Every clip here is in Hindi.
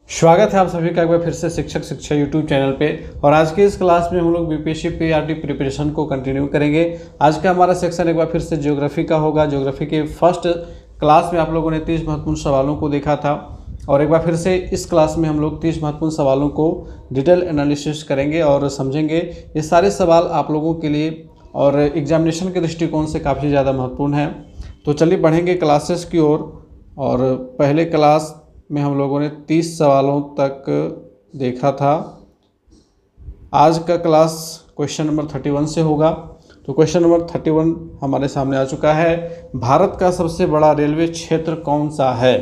स्वागत है आप सभी का एक बार फिर से शिक्षक शिक्षा यूट्यूब चैनल पे। और आज के इस क्लास में हम लोग बीपीएससी पीआरटी प्रिपरेशन को कंटिन्यू करेंगे। आज का हमारा सेक्शन एक बार फिर से ज्योग्राफी का होगा। ज्योग्राफी के फर्स्ट क्लास में आप लोगों ने 30 महत्वपूर्ण सवालों को देखा था और एक बार फिर से इस क्लास में हम लोग 30 महत्वपूर्ण सवालों को डिटेल एनालिसिस करेंगे और समझेंगे। ये सारे सवाल आप लोगों के लिए और एग्जामिनेशन के दृष्टिकोण से काफ़ी ज़्यादा महत्वपूर्ण है। तो चलिए बढ़ेंगे क्लासेस की ओर। और पहले क्लास में हम लोगों ने 30 सवालों तक देखा था। आज का क्लास क्वेश्चन नंबर 31 से होगा। तो क्वेश्चन नंबर 31 हमारे सामने आ चुका है। भारत का सबसे बड़ा रेलवे क्षेत्र कौन सा है?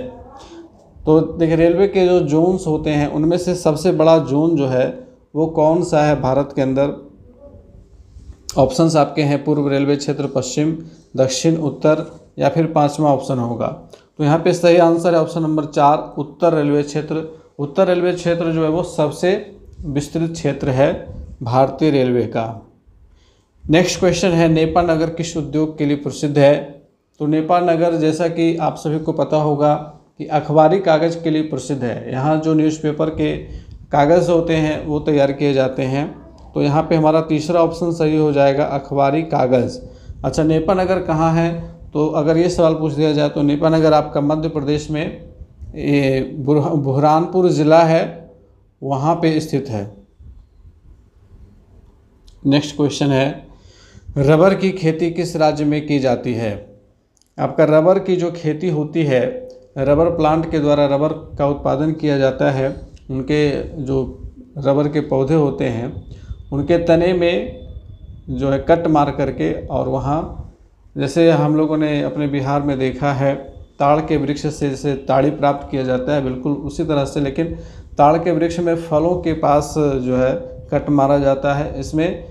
तो देखिए, रेलवे के जो जोन्स होते हैं उनमें से सबसे बड़ा जोन जो है वो कौन सा है भारत के अंदर? ऑप्शंस आपके हैं पूर्व रेलवे क्षेत्र, पश्चिम, दक्षिण, उत्तर या फिर पांचवा ऑप्शन होगा। तो यहाँ पे सही आंसर है ऑप्शन नंबर 4, उत्तर रेलवे क्षेत्र। उत्तर रेलवे क्षेत्र जो है वो सबसे विस्तृत क्षेत्र है भारतीय रेलवे का। नेक्स्ट क्वेश्चन है, नेपा नगर किस उद्योग के लिए प्रसिद्ध है? तो नेपा नगर जैसा कि आप सभी को पता होगा कि अखबारी कागज़ के लिए प्रसिद्ध है। यहाँ जो न्यूज़पेपर के कागज़ होते हैं वो तैयार किए जाते हैं। तो यहाँ पे हमारा तीसरा ऑप्शन सही हो जाएगा, अखबारी कागज़। अच्छा, नेपा नगर कहाँ है? तो अगर ये सवाल पूछ दिया जाए तो नेपा नगर आपका मध्य प्रदेश में बुरहानपुर ज़िला है, वहाँ पे स्थित है। नेक्स्ट क्वेश्चन है, रबर की खेती किस राज्य में की जाती है? आपका रबर की जो खेती होती है, रबर प्लांट के द्वारा रबर का उत्पादन किया जाता है। उनके जो रबर के पौधे होते हैं उनके तने में जो है कट मार करके, और वहाँ जैसे हम लोगों ने अपने बिहार में देखा है ताड़ के वृक्ष से जैसे ताड़ी प्राप्त किया जाता है, बिल्कुल उसी तरह से, लेकिन ताड़ के वृक्ष में फलों के पास जो है कट मारा जाता है, इसमें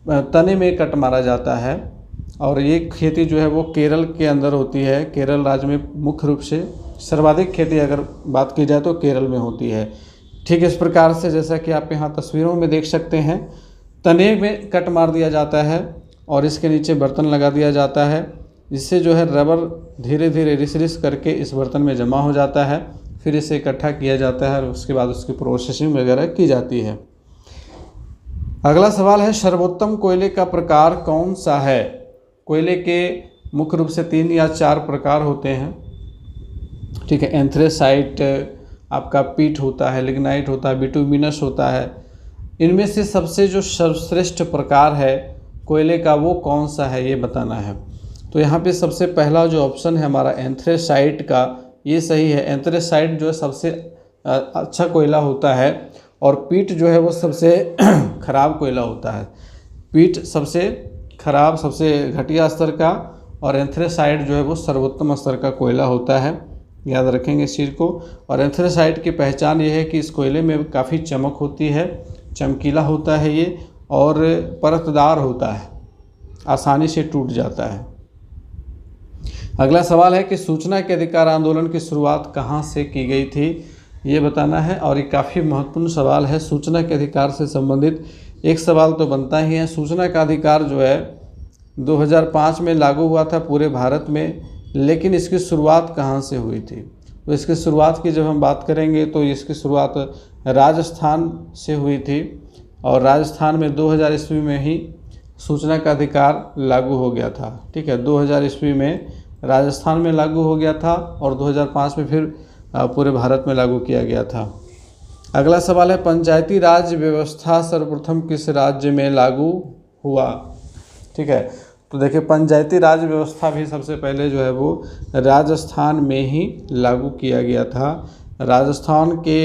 तने में कट मारा जाता है। और ये खेती जो है वो केरल के अंदर होती है। केरल राज्य में मुख्य रूप से सर्वाधिक खेती अगर बात की जाए तो केरल में होती है। ठीक इस प्रकार से जैसा कि आप यहाँ तस्वीरों में देख सकते हैं, तने में कट मार दिया जाता है और इसके नीचे बर्तन लगा दिया जाता है, जिससे जो है रबर धीरे धीरे रिस करके इस बर्तन में जमा हो जाता है। फिर इसे इकट्ठा किया जाता है और उसके बाद उसकी प्रोसेसिंग वगैरह की जाती है। अगला सवाल है, सर्वोत्तम कोयले का प्रकार कौन सा है? कोयले के मुख्य रूप से 3 या 4 प्रकार होते हैं। ठीक है, एंथ्रेसाइट, आपका पीट होता है, लिग्नाइट होता है, बिटुमिनस होता है। इनमें से सबसे जो सर्वश्रेष्ठ प्रकार है कोयले का वो कौन सा है, ये बताना है। तो यहाँ पे सबसे पहला जो ऑप्शन है हमारा एंथ्रेसाइट का, ये सही है। एंथ्रेसाइट जो है सबसे अच्छा कोयला होता है और पीट जो है वो सबसे खराब कोयला होता है। पीट सबसे खराब, सबसे घटिया स्तर का, और एंथ्रेसाइट जो है वो सर्वोत्तम स्तर का कोयला होता है। याद रखेंगे इस चीज़ को। और एंथ्रेसाइट की पहचान ये है कि इस कोयले में काफ़ी चमक होती है, चमकीला होता है ये, और परतदार होता है, आसानी से टूट जाता है। अगला सवाल है कि सूचना के अधिकार आंदोलन की शुरुआत कहाँ से की गई थी, ये बताना है। और ये काफ़ी महत्वपूर्ण सवाल है। सूचना के अधिकार से संबंधित एक सवाल तो बनता ही है। सूचना का अधिकार जो है 2005 में लागू हुआ था पूरे भारत में, लेकिन इसकी शुरुआत कहाँ से हुई थी? तो इसकी शुरुआत की जब हम बात करेंगे तो इसकी शुरुआत राजस्थान से हुई थी। और राजस्थान में 2000 ईस्वी में ही सूचना का अधिकार लागू हो गया था। ठीक है, 2000 ईस्वी में राजस्थान में लागू हो गया था और 2005 में फिर पूरे भारत में लागू किया गया था। अगला सवाल है, पंचायती राज व्यवस्था सर्वप्रथम किस राज्य में लागू हुआ? ठीक है, तो देखिए पंचायती राज व्यवस्था भी सबसे पहले जो है वो राजस्थान में ही लागू किया गया था। राजस्थान के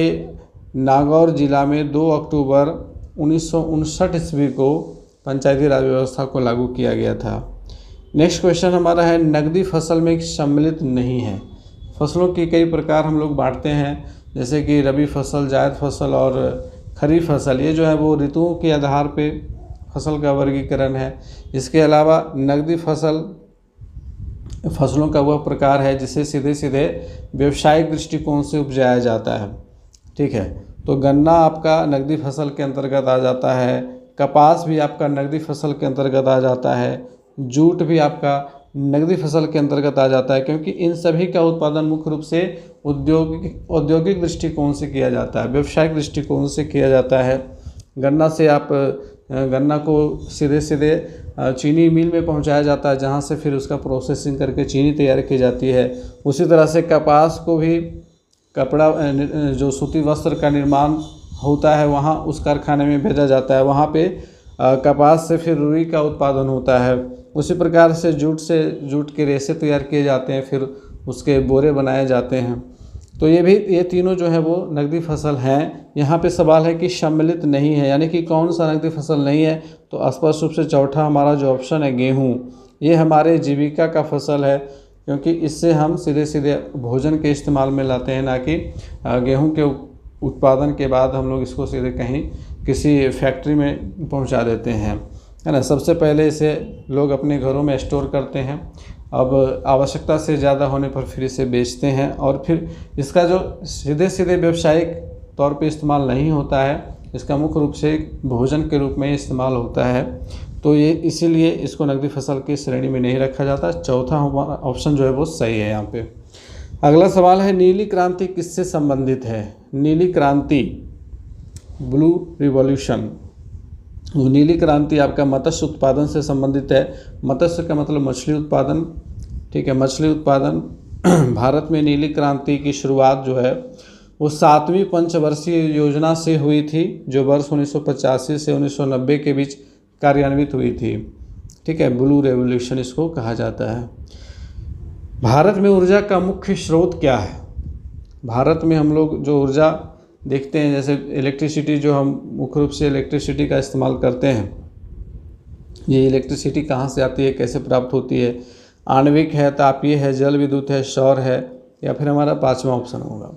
नागौर जिला में 2 अक्टूबर 1959 ईस्वी को पंचायती राज व्यवस्था को लागू किया गया था। नेक्स्ट क्वेश्चन हमारा है, नकदी फसल में सम्मिलित नहीं है। फसलों की कई प्रकार हम लोग बांटते हैं, जैसे कि रबी फसल, जायद फसल और खरीफ फसल। ये जो है वो ऋतुओं के आधार पे फसल का वर्गीकरण है। इसके अलावा नकदी फसलों का वह प्रकार है जिसे सीधे सीधे व्यवसायिक दृष्टिकोण से उपजाया जाता है। ठीक है, तो गन्ना आपका नकदी फसल के अंतर्गत आ जाता है, कपास भी आपका नकदी फसल के अंतर्गत आ जाता है, जूट भी आपका नकदी फसल के अंतर्गत आ जाता है, क्योंकि इन सभी का उत्पादन मुख्य रूप से औद्योगिक दृष्टिकोण से किया जाता है, व्यावसायिक दृष्टिकोण से किया जाता है। गन्ना से आप गन्ना को सीधे सीधे चीनी मिल में पहुंचाया जाता है, जहां से फिर उसका प्रोसेसिंग करके चीनी तैयार की जाती है। उसी तरह से कपास को भी कपड़ा जो सूती वस्त्र का निर्माण होता है वहाँ उस कारखाने में भेजा जाता है, वहाँ पे कपास से फिर रुई का उत्पादन होता है। उसी प्रकार से जूट के रेशे तैयार किए जाते हैं, फिर उसके बोरे बनाए जाते हैं। तो ये तीनों जो है वो नकदी फसल हैं। यहाँ पे सवाल है कि सम्मिलित नहीं है, यानी कि कौन सा नकदी फसल नहीं है, तो स्पष्ट रूप से चौथा हमारा जो ऑप्शन है गेहूँ, ये हमारे जीविका का फसल है, क्योंकि इससे हम सीधे सीधे भोजन के इस्तेमाल में लाते हैं, ना कि गेहूं के उत्पादन के बाद हम लोग इसको सीधे कहीं किसी फैक्ट्री में पहुंचा देते हैं, है ना। सबसे पहले इसे लोग अपने घरों में स्टोर करते हैं, अब आवश्यकता से ज़्यादा होने पर फिर इसे बेचते हैं, और फिर इसका जो सीधे सीधे व्यावसायिक तौर पे इस्तेमाल नहीं होता है, इसका मुख्य रूप से भोजन के रूप में इस्तेमाल होता है। तो ये इसीलिए इसको नकदी फसल की श्रेणी में नहीं रखा जाता। चौथा हमारा ऑप्शन जो है वो सही है यहाँ पे। अगला सवाल है नीली क्रांति किससे संबंधित है? नीली क्रांति, ब्लू रिवॉल्यूशन, नीली क्रांति आपका मत्स्य उत्पादन से संबंधित है। मत्स्य का मतलब मछली उत्पादन, ठीक है, मछली उत्पादन। भारत में नीली क्रांति की शुरुआत जो है वो 7वीं पंचवर्षीय योजना से हुई थी, जो वर्ष 1985 से 1990 के बीच कार्यान्वित हुई थी, ठीक है। ब्लू रेवोल्यूशन इसको कहा जाता है। भारत में ऊर्जा का मुख्य स्रोत क्या है? भारत में हम लोग जो ऊर्जा देखते हैं, जैसे इलेक्ट्रिसिटी, जो हम मुख्य रूप से इलेक्ट्रिसिटी का इस्तेमाल करते हैं, ये इलेक्ट्रिसिटी कहाँ से आती है, कैसे प्राप्त होती है? आणविक है, तापीय है, जल विद्युत है, सौर है, या फिर हमारा 5वां ऑप्शन होगा।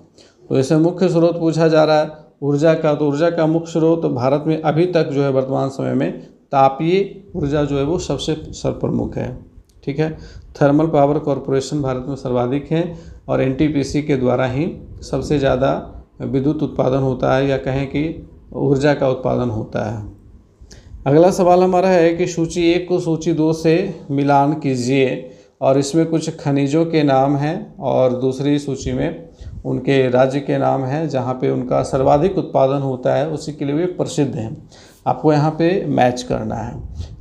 तो इसे मुख्य स्रोत पूछा जा रहा है ऊर्जा का, तो ऊर्जा का मुख्य स्रोत भारत में अभी तक जो है वर्तमान समय में तापीय ऊर्जा जो है वो सबसे सर्वप्रमुख है, ठीक है। थर्मल पावर कॉरपोरेशन भारत में सर्वाधिक है, और एनटीपीसी के द्वारा ही सबसे ज़्यादा विद्युत उत्पादन होता है, या कहें कि ऊर्जा का उत्पादन होता है। अगला सवाल हमारा है कि सूची 1 को सूची 2 से मिलान कीजिए, और इसमें कुछ खनिजों के नाम हैं और दूसरी सूची में उनके राज्य के नाम हैं जहाँ पे उनका सर्वाधिक उत्पादन होता है, उसी के लिए वे प्रसिद्ध हैं। आपको यहाँ पे मैच करना है।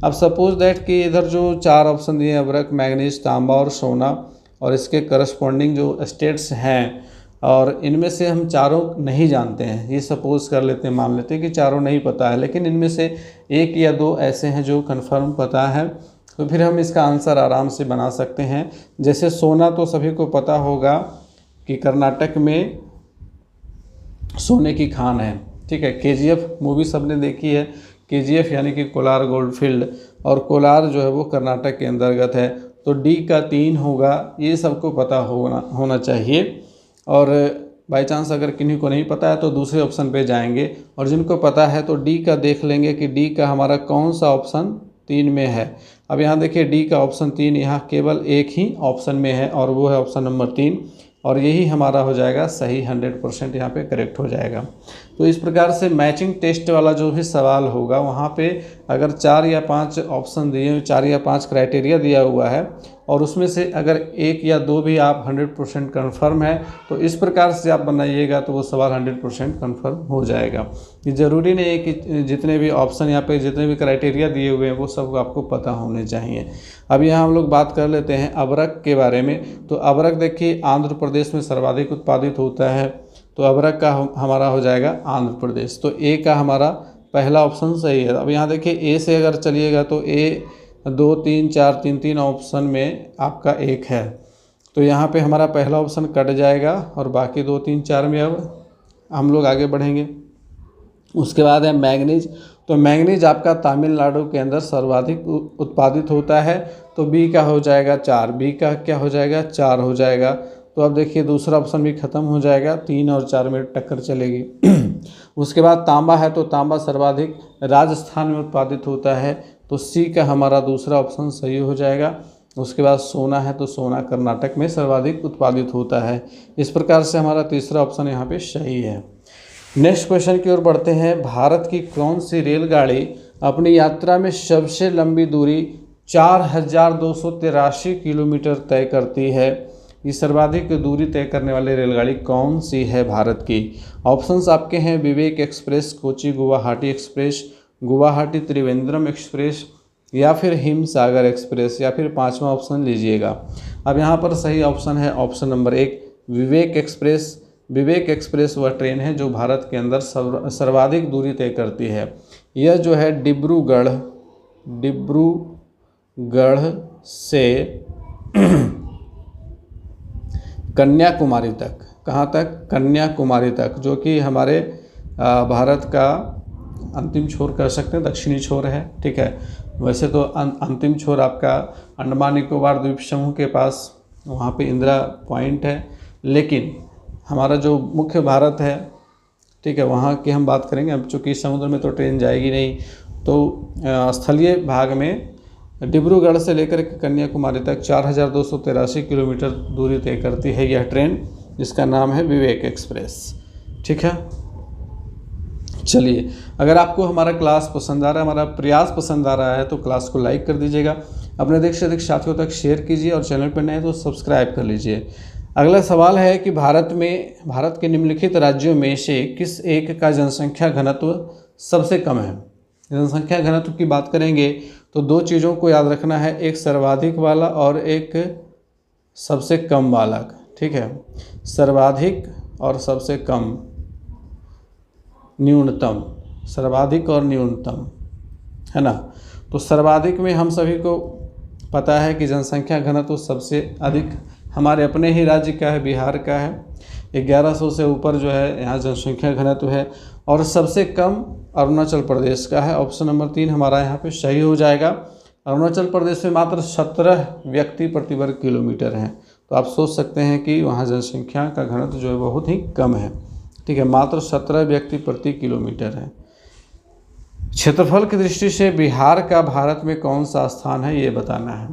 अब सपोज दैट कि इधर जो 4 ऑप्शन दिए, अभ्रक, मैग्नीज, तांबा और सोना, और इसके करस्पॉन्डिंग जो स्टेट्स हैं, और इनमें से हम चारों नहीं जानते हैं, ये सपोज कर लेते हैं, मान लेते हैं कि चारों नहीं पता है, लेकिन इनमें से 1 या 2 ऐसे हैं जो कन्फर्म पता है, तो फिर हम इसका आंसर आराम से बना सकते हैं। जैसे सोना तो सभी को पता होगा कि कर्नाटक में सोने की खान है, ठीक है। केजीएफ मूवी सबने देखी है, केजीएफ यानी कि कोलार गोल्डफील्ड, और कोलार जो है वो कर्नाटक के अंतर्गत है। तो डी का 3 होगा, ये सबको पता होना चाहिए। और बाई चांस अगर किन्हीं को नहीं पता है तो दूसरे ऑप्शन पे जाएंगे, और जिनको पता है तो डी का देख लेंगे कि डी का हमारा कौन सा ऑप्शन 3 में है। अब यहाँ देखिए डी का ऑप्शन 3 यहाँ केवल एक ही ऑप्शन में है, और वो है ऑप्शन नंबर 3, और यही हमारा हो जाएगा सही, 100% यहाँ पे करेक्ट हो जाएगा। तो इस प्रकार से मैचिंग टेस्ट वाला जो भी सवाल होगा वहाँ पे अगर 4 या 5 ऑप्शन दिए, 4 या 5 क्राइटेरिया दिया हुआ है, और उसमें से अगर 1 या 2 भी आप 100% कन्फर्म है, तो इस प्रकार से आप बनाइएगा तो वो सवाल 100% कन्फर्म हो जाएगा। ये ज़रूरी नहीं है कि जितने भी ऑप्शन यहाँ पे जितने भी क्राइटेरिया दिए हुए हैं वो सब आपको पता होने चाहिए। अब यहाँ हम लोग बात कर लेते हैं अबरक के बारे में। तो अबरक देखिए आंध्र प्रदेश में सर्वाधिक उत्पादित होता है, तो अबरक का हमारा हो जाएगा आंध्र प्रदेश। तो ए का हमारा पहला ऑप्शन सही है। अब यहाँ देखिए ए से अगर चलिएगा तो ए 2, 3, 4, 3 ऑप्शन में आपका 1 है, तो यहाँ पे हमारा पहला ऑप्शन कट जाएगा, और बाकी 2, 3, 4 में अब हम लोग आगे बढ़ेंगे। उसके बाद है मैग्नीज। तो मैग्नीज आपका तमिलनाडु के अंदर सर्वाधिक उत्पादित होता है, तो बी का हो जाएगा 4, बी का क्या हो जाएगा 4 हो जाएगा। तो अब देखिए दूसरा ऑप्शन भी खत्म हो जाएगा, 3 और 4 में टक्कर चलेगी। उसके बाद तांबा है, तो तांबा सर्वाधिक राजस्थान में उत्पादित होता है, तो सी का हमारा दूसरा ऑप्शन सही हो जाएगा। उसके बाद सोना है, तो सोना कर्नाटक में सर्वाधिक उत्पादित होता है। इस प्रकार से हमारा तीसरा ऑप्शन यहाँ पे सही है। नेक्स्ट क्वेश्चन की ओर बढ़ते हैं। भारत की कौन सी रेलगाड़ी अपनी यात्रा में सबसे लंबी दूरी 4283 किलोमीटर तय करती है। ये सर्वाधिक दूरी तय करने वाली रेलगाड़ी कौन सी है भारत की? ऑप्शंस आपके हैं Vivek express, Kochi Guwahati express, Guwahati Trivandrum express, या फिर हिमसागर एक्सप्रेस, या फिर पांचवा ऑप्शन लीजिएगा। अब यहाँ पर सही ऑप्शन है ऑप्शन नंबर 1 विवेक एक्सप्रेस। विवेक एक्सप्रेस वह ट्रेन है जो भारत के अंदर सर्वाधिक दूरी तय करती है। यह जो है डिब्रूगढ़ से कन्याकुमारी तक, कहाँ तक? कन्याकुमारी तक, जो कि हमारे भारत का अंतिम छोर कह सकते हैं, दक्षिणी छोर है। ठीक है, वैसे तो अंतिम छोर आपका अंडमान निकोबार द्वीप समूह के पास, वहाँ पे इंदिरा पॉइंट है, लेकिन हमारा जो मुख्य भारत है, ठीक है, वहाँ की हम बात करेंगे। अब चूँकि समुद्र में तो ट्रेन जाएगी नहीं, तो स्थलीय भाग में डिब्रूगढ़ से लेकर के कन्याकुमारी तक 4283 किलोमीटर दूरी तय करती है यह ट्रेन, जिसका नाम है विवेक एक्सप्रेस। ठीक है, चलिए, अगर आपको हमारा क्लास पसंद आ रहा है, हमारा प्रयास पसंद आ रहा है, तो क्लास को लाइक कर दीजिएगा, अपने अधिक से अधिक साथियों तक शेयर कीजिए, और चैनल पर नए हैं तो सब्सक्राइब कर लीजिए। अगला सवाल है कि भारत के निम्नलिखित राज्यों में से किस एक का जनसंख्या घनत्व सबसे कम है? जनसंख्या घनत्व की बात करेंगे तो दो चीज़ों को याद रखना है, एक सर्वाधिक वाला और एक सबसे कम वाला। ठीक है, सर्वाधिक और सबसे कम, न्यूनतम, सर्वाधिक और न्यूनतम, है ना। तो सर्वाधिक में हम सभी को पता है कि जनसंख्या घनत्व सबसे अधिक हमारे अपने ही राज्य का है, बिहार का है, 1100 से ऊपर जो है यहाँ जनसंख्या घनत्व है, और सबसे कम अरुणाचल प्रदेश का है। ऑप्शन नंबर 3 हमारा यहाँ पे सही हो जाएगा। अरुणाचल प्रदेश में मात्र 17 व्यक्ति प्रति वर्ग किलोमीटर हैं, तो आप सोच सकते हैं कि वहाँ जनसंख्या का घनत्व जो है बहुत ही कम है। ठीक है, मात्र 17 व्यक्ति प्रति किलोमीटर है। क्षेत्रफल की दृष्टि से बिहार का भारत में कौन सा स्थान है, ये बताना है।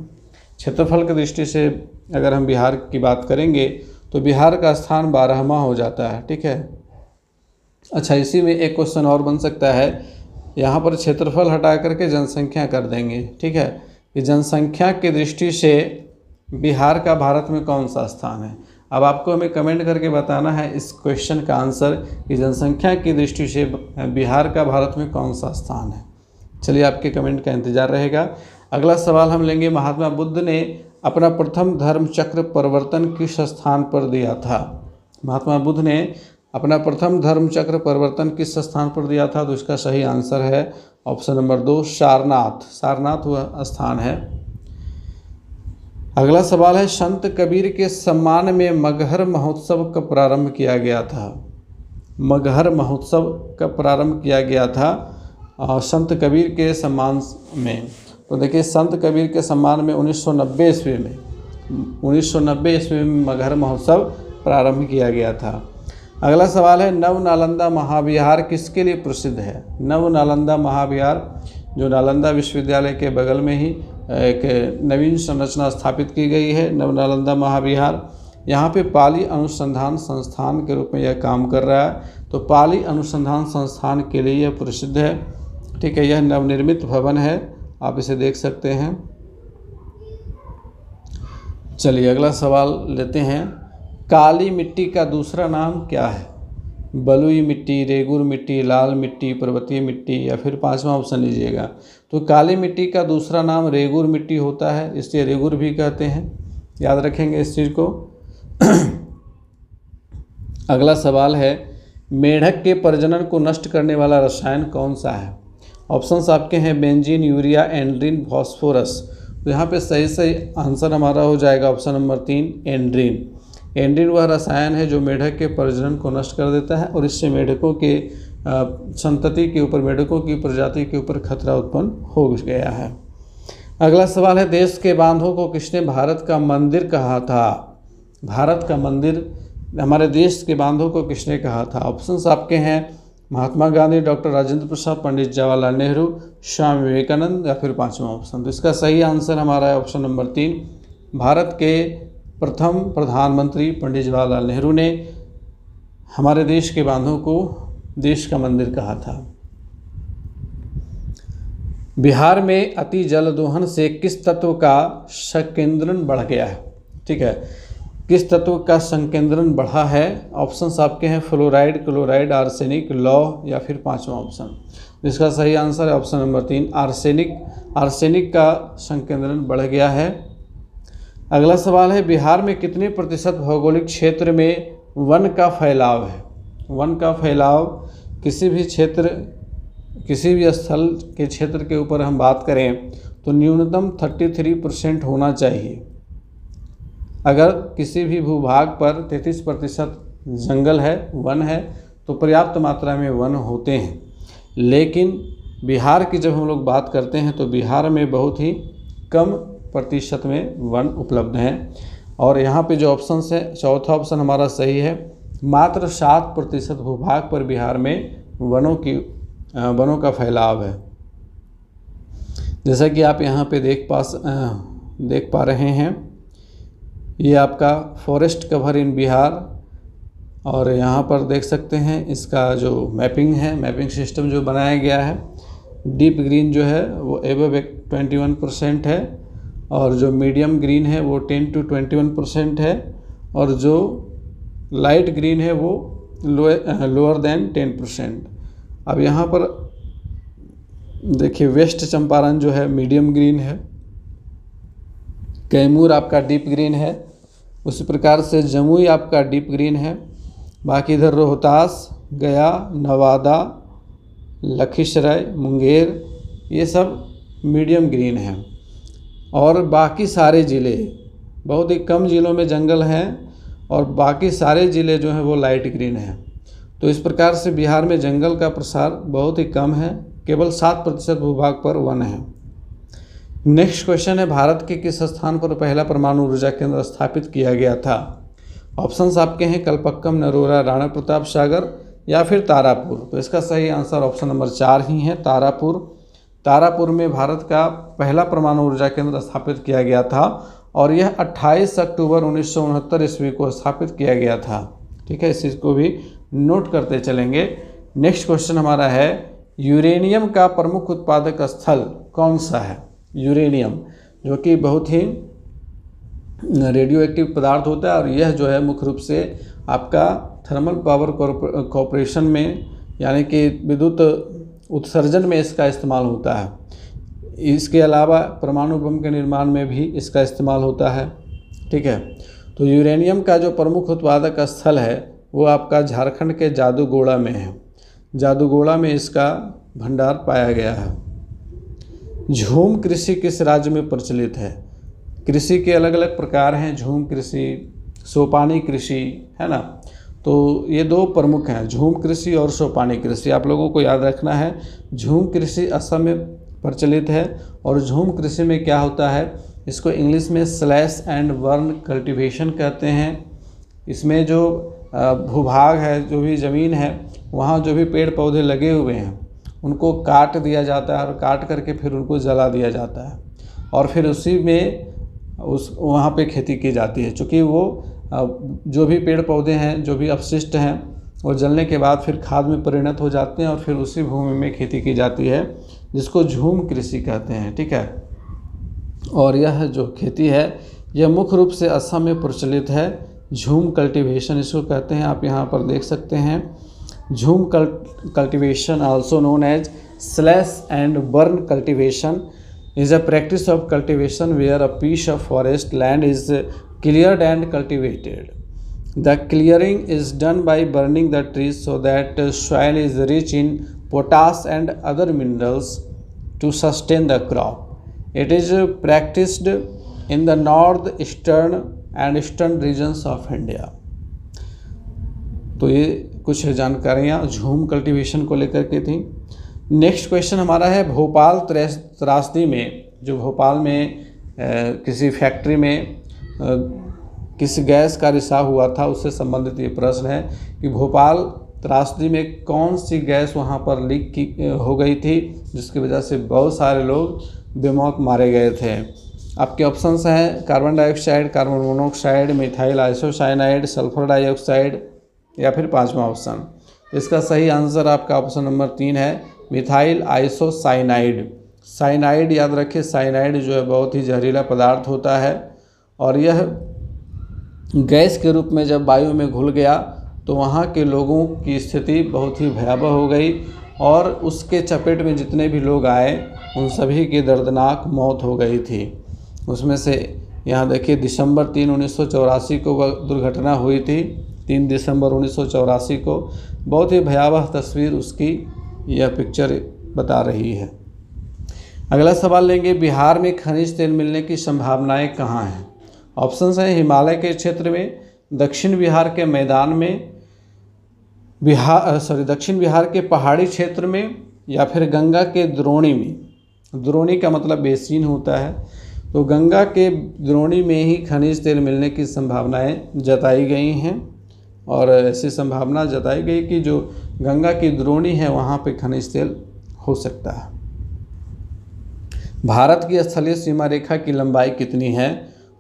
क्षेत्रफल की दृष्टि से अगर हम बिहार की बात करेंगे तो बिहार का स्थान 12वां हो जाता है। ठीक है, अच्छा, इसी में एक क्वेश्चन और बन सकता है, यहाँ पर क्षेत्रफल हटा करके जनसंख्या कर देंगे। ठीक है, कि जनसंख्या की दृष्टि से बिहार का भारत में कौन सा स्थान है। अब आपको हमें कमेंट करके बताना है इस क्वेश्चन का आंसर कि जनसंख्या की दृष्टि से बिहार का भारत में कौन सा स्थान है। चलिए, आपके कमेंट का इंतज़ार रहेगा। अगला सवाल हम लेंगे, महात्मा बुद्ध ने अपना प्रथम धर्म चक्र परिवर्तन किस स्थान पर दिया था? महात्मा बुद्ध ने अपना प्रथम धर्म चक्र परिवर्तन किस स्थान पर दिया था? तो इसका सही आंसर है ऑप्शन नंबर 2 सारनाथ। सारनाथ वह स्थान है। अगला सवाल है, संत कबीर के सम्मान में मगहर महोत्सव कब प्रारंभ किया गया था? मगहर महोत्सव कब प्रारंभ किया गया था संत कबीर के सम्मान में? तो देखिए, संत कबीर के सम्मान में 1990 ईस्वी में मगहर महोत्सव प्रारंभ किया गया था। अगला सवाल है, नव नालंदा महाविहार किसके लिए प्रसिद्ध है? नव नालंदा महाविहार जो नालंदा विश्वविद्यालय के बगल में ही एक नवीन संरचना स्थापित की गई है, नव नालंदा महाविहार। यहाँ पे पाली अनुसंधान संस्थान के रूप में यह काम कर रहा है, तो पाली अनुसंधान संस्थान के लिए यह प्रसिद्ध है। ठीक है, यह नवनिर्मित भवन है, आप इसे देख सकते हैं। चलिए, अगला सवाल लेते हैं, काली मिट्टी का दूसरा नाम क्या है? बलुई मिट्टी, रेगुर मिट्टी, लाल मिट्टी, पर्वतीय मिट्टी, या फिर पांचवा ऑप्शन लीजिएगा। तो काली मिट्टी का दूसरा नाम रेगुर मिट्टी होता है, इसलिए रेगुर भी कहते हैं, याद रखेंगे इस चीज़ को। अगला सवाल है, मेढक के प्रजनन को नष्ट करने वाला रसायन कौन सा है? ऑप्शंस आपके हैं बेंजीन, यूरिया, एंड्रीन, फॉस्फोरस। तो यहाँ पे सही आंसर हमारा हो जाएगा ऑप्शन नंबर 3 एंड्रीन। एंड्रीन वह रसायन है जो मेढक के प्रजनन को नष्ट कर देता है, और इससे मेढकों के संतति के ऊपर, मेढकों की प्रजाति के ऊपर खतरा उत्पन्न हो गया है। अगला सवाल है, देश के बांधों को किसने भारत का मंदिर कहा था? भारत का मंदिर, हमारे देश के बांधों को किसने कहा था? ऑप्शंस आपके हैं महात्मा गांधी, डॉक्टर राजेंद्र प्रसाद, पंडित जवाहरलाल नेहरू, स्वामी विवेकानंद, या फिर पांचवा ऑप्शन। तो इसका सही आंसर हमारा है ऑप्शन नंबर 3। भारत के प्रथम प्रधानमंत्री पंडित जवाहरलाल नेहरू ने हमारे देश के बांधों को देश का मंदिर कहा था। बिहार में अति जल दोहन से किस तत्व का संकेंद्रण बढ़ गया है? ठीक है, किस तत्व का संकेंद्रण बढ़ा है? ऑप्शंस आपके हैं फ्लोराइड, क्लोराइड, आर्सेनिक, लौह या फिर पांचवा ऑप्शन। इसका सही आंसर है ऑप्शन नंबर 3 आर्सेनिक। आर्सेनिक का संकेंद्रण बढ़ गया है। अगला सवाल है, बिहार में कितने प्रतिशत भौगोलिक क्षेत्र में वन का फैलाव है? वन का फैलाव किसी भी क्षेत्र, किसी भी स्थल के क्षेत्र के ऊपर हम बात करें तो न्यूनतम 33% होना चाहिए। अगर किसी भी भूभाग पर 33% जंगल है, वन है, तो पर्याप्त मात्रा में वन होते हैं। लेकिन बिहार की जब हम लोग बात करते हैं तो बिहार में बहुत ही कम प्रतिशत में वन उपलब्ध हैं। और यहाँ पे जो ऑप्शन है, चौथा ऑप्शन हमारा सही है। मात्र 7% भूभाग पर बिहार में वनों का फैलाव है। जैसा कि आप यहाँ पे देख पा रहे हैं, ये आपका फॉरेस्ट कवर इन बिहार, और यहाँ पर देख सकते हैं इसका जो मैपिंग है, मैपिंग सिस्टम जो बनाया गया है। डीप ग्रीन जो है वो एबव 21% है, और जो मीडियम ग्रीन है वो 10 to 21% है, और जो लाइट ग्रीन है वो लोअर देन 10%। अब यहाँ पर देखिए वेस्ट चंपारण जो है मीडियम ग्रीन है, कैमूर आपका डीप ग्रीन है, उसी प्रकार से जमुई आपका डीप ग्रीन है। बाकी इधर रोहतास, गया, नवादा, लखीसराय, मुंगेर, ये सब मीडियम ग्रीन है। और बाकी सारे ज़िले, बहुत ही कम ज़िलों में जंगल हैं, और बाकी सारे ज़िले जो हैं वो लाइट ग्रीन हैं। तो इस प्रकार से बिहार में जंगल का प्रसार बहुत ही कम है, केवल 7% भूभाग पर वन है। नेक्स्ट क्वेश्चन है, भारत के किस स्थान पर पहला परमाणु ऊर्जा केंद्र स्थापित किया गया था? ऑप्शंस आपके हैं कलपक्कम, नरोरा, राणा प्रताप सागर या फिर तारापुर। तो इसका सही आंसर ऑप्शन नंबर 4 ही है, तारापुर। तारापुर में भारत का पहला परमाणु ऊर्जा केंद्र स्थापित किया गया था, और यह 28 अक्टूबर 1969 ईस्वी को स्थापित किया गया था। ठीक है, इस चीज़ को भी नोट करते चलेंगे। नेक्स्ट क्वेश्चन हमारा है, यूरेनियम का प्रमुख उत्पादक स्थल कौन सा है? यूरेनियम जो कि बहुत ही रेडियो एक्टिव पदार्थ होता है, और यह जो है मुख्य रूप से आपका थर्मल पावर कॉरपोरेशन में, यानी कि विद्युत उत्सर्जन में इसका इस्तेमाल होता है। इसके अलावा परमाणु बम के निर्माण में भी इसका इस्तेमाल होता है। ठीक है, तो यूरेनियम का जो प्रमुख उत्पादक स्थल है वो आपका झारखंड के जादूगोड़ा में है। जादूगोड़ा में इसका भंडार पाया गया है। झूम कृषि किस राज्य में प्रचलित है? कृषि के अलग अलग प्रकार हैं, झूम कृषि, सोपानी कृषि, है ना। तो ये दो प्रमुख हैं, झूम कृषि और सोपानी कृषि। आप लोगों को याद रखना है, झूम कृषि असम में प्रचलित है, और झूम कृषि में क्या होता है, इसको इंग्लिश में स्लैश एंड बर्न कल्टीवेशन कहते हैं। इसमें जो भूभाग है, जो भी ज़मीन है, वहाँ जो भी पेड़ पौधे लगे हुए हैं उनको काट दिया जाता है, और काट करके फिर उनको जला दिया जाता है, और फिर उसी में वहाँ पे खेती की जाती है। चूँकि वो जो भी पेड़ पौधे हैं, जो भी अपशिष्ट हैं, वो जलने के बाद फिर खाद में परिणत हो जाते हैं, और फिर उसी भूमि में खेती की जाती है, जिसको झूम कृषि कहते हैं। ठीक है, और यह जो खेती है यह मुख्य रूप से असम में प्रचलित है। झूम कल्टीवेशन इसको कहते हैं, आप यहाँ पर देख सकते हैं। Jhum cultivation also known as slash and burn cultivation is a practice of cultivation where a piece of forest land is cleared and cultivated. The clearing is done by burning the trees so that soil is rich in potash and other minerals to sustain the crop. It is practiced in the northeastern and eastern regions of India. तो ये कुछ जानकारियाँ झूम कल्टीवेशन को लेकर के थी। नेक्स्ट क्वेश्चन हमारा है, भोपाल त्रासदी में, जो भोपाल में किसी फैक्ट्री में किस गैस का रिसाव हुआ था उससे संबंधित ये प्रश्न है कि भोपाल त्रासदी में कौन सी गैस वहाँ पर लीक हो गई थी, जिसकी वजह से बहुत सारे लोग बेमौत मारे गए थे। आपके ऑप्शंस हैं carbon dioxide, carbon monoxide, methyl isocyanide, sulphur dioxide या फिर पांचवा ऑप्शन। इसका सही आंसर आपका ऑप्शन नंबर 3 है, मिथाइल आइसोसाइनाइड। साइनाइड याद रखें, साइनाइड जो है बहुत ही जहरीला पदार्थ होता है और यह गैस के रूप में जब वायु में घुल गया तो वहाँ के लोगों की स्थिति बहुत ही भयावह हो गई और उसके चपेट में जितने भी लोग आए उन सभी की दर्दनाक मौत हो गई थी। उसमें से यहाँ देखिए दिसंबर 3, 1984 को वह दुर्घटना हुई थी। 3 दिसंबर 1984 को बहुत ही भयावह तस्वीर उसकी यह पिक्चर बता रही है। अगला सवाल लेंगे, बिहार में खनिज तेल मिलने की संभावनाएं कहाँ हैं? ऑप्शंस हैं हिमालय के क्षेत्र में, दक्षिण बिहार के मैदान में, दक्षिण बिहार के पहाड़ी क्षेत्र में, या फिर गंगा के द्रोणी में। द्रोणी का मतलब बेसिन होता है, तो गंगा के द्रोणी में ही खनिज तेल मिलने की संभावनाएं जताई गई हैं और ऐसी संभावना जताई गई कि जो गंगा की द्रोणी है वहाँ पे खनिज तेल हो सकता है। भारत की स्थलीय सीमा रेखा की लंबाई कितनी है?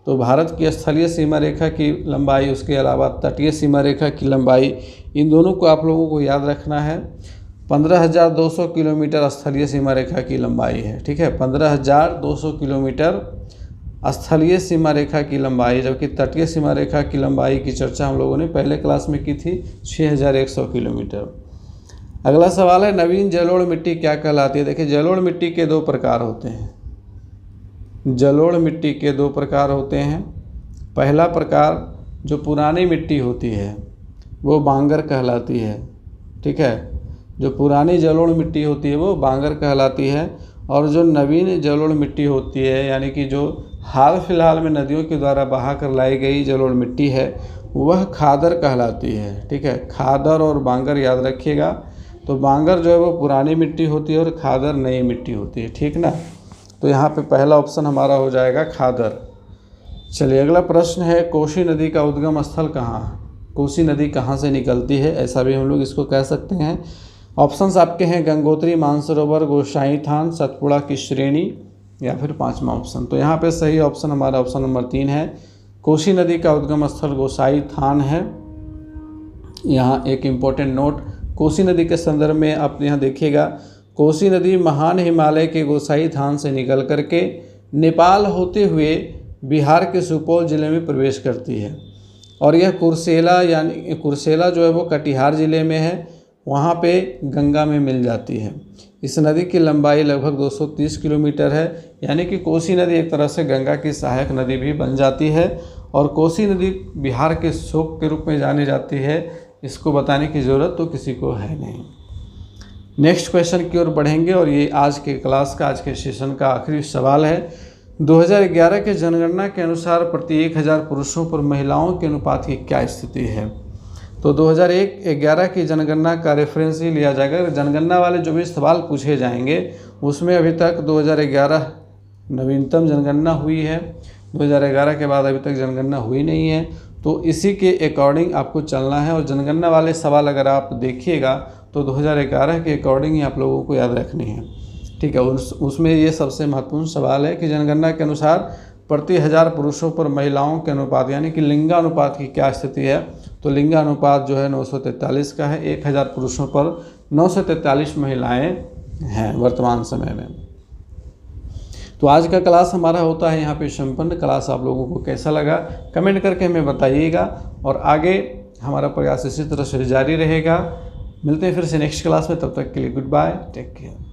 तो भारत की स्थलीय सीमा रेखा की लंबाई, उसके अलावा तटीय सीमा रेखा की लंबाई, इन दोनों को आप लोगों को याद रखना है। 15,200 किलोमीटर स्थलीय सीमा रेखा की लंबाई है। ठीक है, 15,200 किलोमीटर स्थलीय सीमा रेखा की लंबाई, जबकि तटीय सीमा रेखा की लंबाई की चर्चा हम लोगों ने पहले क्लास में की थी, 6,100 किलोमीटर। अगला सवाल है, नवीन जलोढ़ मिट्टी क्या कहलाती है? देखिए, जलोढ़ मिट्टी के 2 प्रकार होते हैं। जलोढ़ मिट्टी के 2 प्रकार होते हैं। पहला प्रकार जो पुरानी मिट्टी होती है वो बांगर कहलाती है। ठीक है, जो पुरानी जलोढ़ मिट्टी होती है वो बांगर कहलाती है और जो नवीन जलोढ़ मिट्टी होती है, यानी कि जो हाल फिलहाल में नदियों के द्वारा बहा कर लाई गई जलोढ़ मिट्टी है, वह खादर कहलाती है। ठीक है, खादर और बांगर याद रखिएगा। तो बांगर जो है वो पुरानी मिट्टी होती है और खादर नई मिट्टी होती है। ठीक ना, तो यहाँ पे पहला ऑप्शन हमारा हो जाएगा खादर। चलिए अगला प्रश्न है, कोसी नदी का उद्गम स्थल कहाँ है? कोसी नदी कहाँ से निकलती है, ऐसा भी हम लोग इसको कह सकते हैं। ऑप्शंस आपके हैं गंगोत्री, मानसरोवर, गोसाई थान, सतपुड़ा की श्रेणी, या फिर 5वां ऑप्शन। तो यहाँ पे सही ऑप्शन हमारा ऑप्शन नंबर 3 है। कोसी नदी का उद्गम स्थल गोसाई थान है। यहाँ एक इम्पोर्टेंट नोट, कोसी नदी के संदर्भ में आप यहाँ देखिएगा, कोसी नदी महान हिमालय के गोसाई थान से निकल करके नेपाल होते हुए बिहार के सुपौल जिले में प्रवेश करती है और यह कुर्सेला, यानी कुर्सेला जो है वो कटिहार जिले में है, वहाँ पे गंगा में मिल जाती है। इस नदी की लंबाई लगभग 230 किलोमीटर है, यानी कि कोसी नदी एक तरह से गंगा की सहायक नदी भी बन जाती है और कोसी नदी बिहार के शोक के रूप में जानी जाती है। इसको बताने की ज़रूरत तो किसी को है नहीं। नेक्स्ट क्वेश्चन की ओर बढ़ेंगे और ये आज के क्लास का, आज के सेशन का आखिरी सवाल है। 2011 के जनगणना के अनुसार प्रति 1000 पुरुषों पर महिलाओं के अनुपात की क्या स्थिति है? तो 2011 की जनगणना का रेफरेंस ही लिया जाएगा। जनगणना वाले जो भी सवाल पूछे जाएंगे उसमें अभी तक 2011 नवीनतम जनगणना हुई है, 2011 के बाद अभी तक जनगणना हुई नहीं है, तो इसी के अकॉर्डिंग आपको चलना है। और जनगणना वाले सवाल अगर आप देखिएगा तो 2011 के अकॉर्डिंग ही आप लोगों को याद रखनी है। ठीक है, उसमें ये सबसे महत्वपूर्ण सवाल है कि जनगणना के अनुसार प्रति 1000 पुरुषों पर महिलाओं के अनुपात, यानी कि लिंगानुपात की क्या स्थिति है? तो लिंगानुपात जो है 943 का है। 1000 पुरुषों पर 943 महिलाएं हैं वर्तमान समय में। तो आज का क्लास हमारा होता है यहाँ पे संपन्न। क्लास आप लोगों को कैसा लगा कमेंट करके हमें बताइएगा और आगे हमारा प्रयास इसी तरह से जारी रहेगा। मिलते हैं फिर से नेक्स्ट क्लास में, तब तक के लिए गुड बाय, टेक केयर।